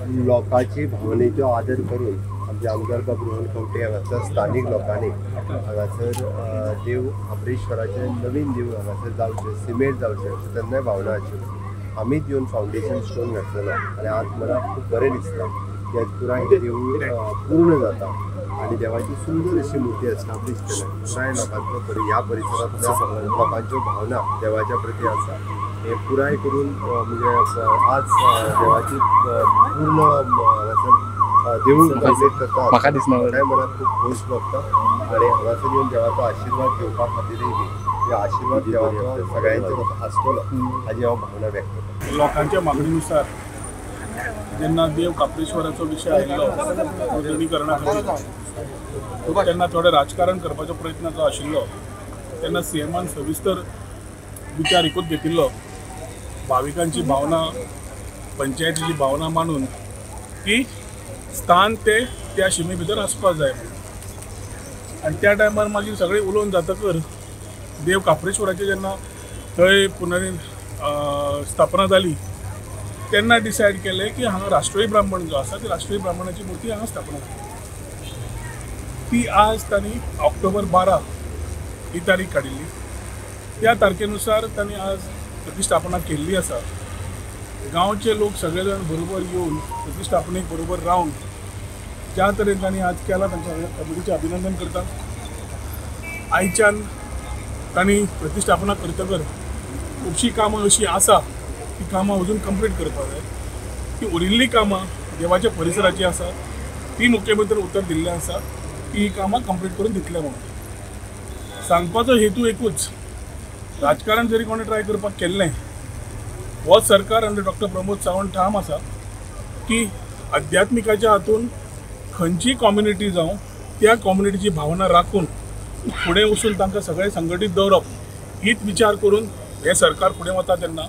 लोकांची भावनेचो आदर करून आमचे आमदार बाबू रोहन खंवटे हांगासर स्थानीक लोकांनी हांगासर देव महाबळेश्वराचे नवीन देव हांगासर जावचे सिमेंट जावचे अशें तेन्नाय भावना आशिल्ली. आमीच येवन फावंडेशन स्टोन घातलेलो आनी आज मला खूब बरें दिसता की आज पुराय देवूळ पूर्ण जाता आनी देवाची सुंदर अशी मूर्ती एस्टाब्लीश केल्या. पुराय लोकांचो ह्या परिसरांतल्या लोकांच्यो भावना देवाच्या प्रती आसा हे पुराय करून म्हणजे आज देवाची पूर्ण हांगासर देवूळ कंप्लीट करता म्हाका दिसना मला खूब खोस भोगता आनी हांगासर येवन देवाचो आशिर्वाद घेवपा खातीरय बी आशिर्वाद देवाचो सगळ्यांचो म्हाका आसतलो हाजी हांव भावना व्यक्त करता. लोकांच्या मागणीनुसार जेन्ना देव काप्रेश्वराचो विशय आयिल्लो नूतनीकरणा खातीर तेन्ना थोडे राजकारण करपाचो प्रयत्न जो आशिल्लो तेन्ना सीएमान सविस्तर विचार एकूच घेतिल्लो भाविकांची भावना पंचायतीची भावना मानून की स्थान ते त्या शिमे भितर आसपाक जाय आनी त्या टायमार मागीर सगळें उलोवन जातकर देव काप्रेश्वराचे जेन्ना थंय स्थापना जाली तेन्ना डिसायड केलें की हांगा राष्ट्रीय ब्राह्मण जो आसा ती राष्ट्रीय ब्राह्मणाची मुर्ती हांगा स्थापना केली. ती आज तांणी ऑक्टोबर 12 ही तारीख काडिल्ली. त्या तारखेनुसार तांणी आज प्रतिस्थापना केल्ली आसा. गांवचे लोक सगळे जाण बरोबर येवन प्रतिस्थापनेक बरोबर रावन ज्या तरेन तांणी आज केला तांच्या कमिटीचें अभिनंदन करता. आयच्यान तांणी प्रतिस्थापना करतकर खुबशीं कामां अशीं आसा ती कामां अजून कंप्लीट करपाक जाय. ती उरिल्लीं कामां देवाच्या परिसराची आसा ती मुख्यमंत्री उतर दिल्लें आसा की ही कामां कंप्लीट करून दितले म्हणून. सांगपाचो हेतू एकूच, राजकारण जरी कोणें ट्राय करपाक केल्लें हो सरकार अंडर डॉक्टर प्रमोद सावंत ठाम आसा की आध्यात्मिकाच्या हातून खंयची कम्युनिटी जावं त्या कम्युनिटीची भावना राखून फुडें वचून तांकां सगळें संघटीत दवरप हीच विचार करून हे सरकार फुडें वता. तेन्ना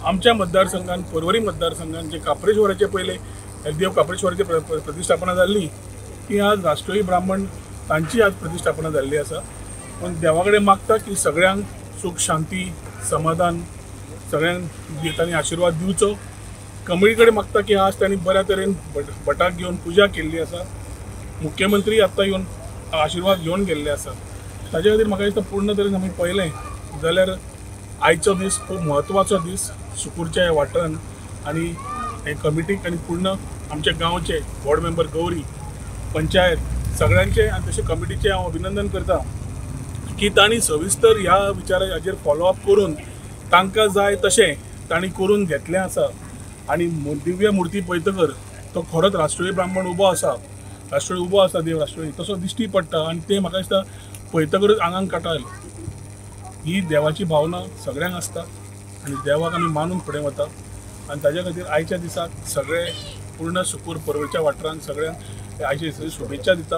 आमच्या मतदारसंघान पर्वरी मतदारसंघान जे काप्रेश्वराचे पयले देव काप्रेश्वराची प्रतिस्थापना जाल्ली ती आज राष्ट्रीय ब्राह्मण तांची आज प्रतिस्थापना जाल्ली आसा. पण देवा कडेन मागता की सगळ्यांक सुख शांती समाधान सगळ्यांक तांणी आशिर्वाद दिवचो. कमिटी कडेन मागता की आज तांणी बऱ्या तरेन भटाक घेवन पुजा केल्ली आसा. मुख्यमंत्री आतां येवन आशिर्वाद घेवन गेल्ले आसा. ताचे खातीर म्हाका दिसता पूर्ण तरेन आमी पळयलें जाल्यार आयचो दीस खूब म्हत्वाचो दीस सुकूरच्या ह्या वाठारान आनी हे कमिटीक आनी पूर्ण आमच्या गांवचे वॉर्ड मेंबर गौरी पंचायत सगळ्यांचे आनी तशें कमिटीचें हांव अभिनंदन करता की तांणी सविस्तर ह्या विचाराचेर फॉलोअप करून तांकां जाय तशें तांणी करून घेतलें आसा. आनी दिव्य मुर्ती पळयतकर तो खरोच राष्ट्रीय ब्राह्मण उबो आसा देव राष्ट्रीय तसो दिश्टी पडटा आनी तें म्हाका दिसता पळयतकच आंगाक काटा आयलो. ही देवाची भावना सगळ्यांक आसता आनी देवाक आमी मानून फुडें वता आनी ताज्या खातीर आयच्या दिसाक सगळे पूर्ण सुकूर पर्वच्या वाठारांत सगळ्यांक आयचे दिसाची शुभेच्छा दिता.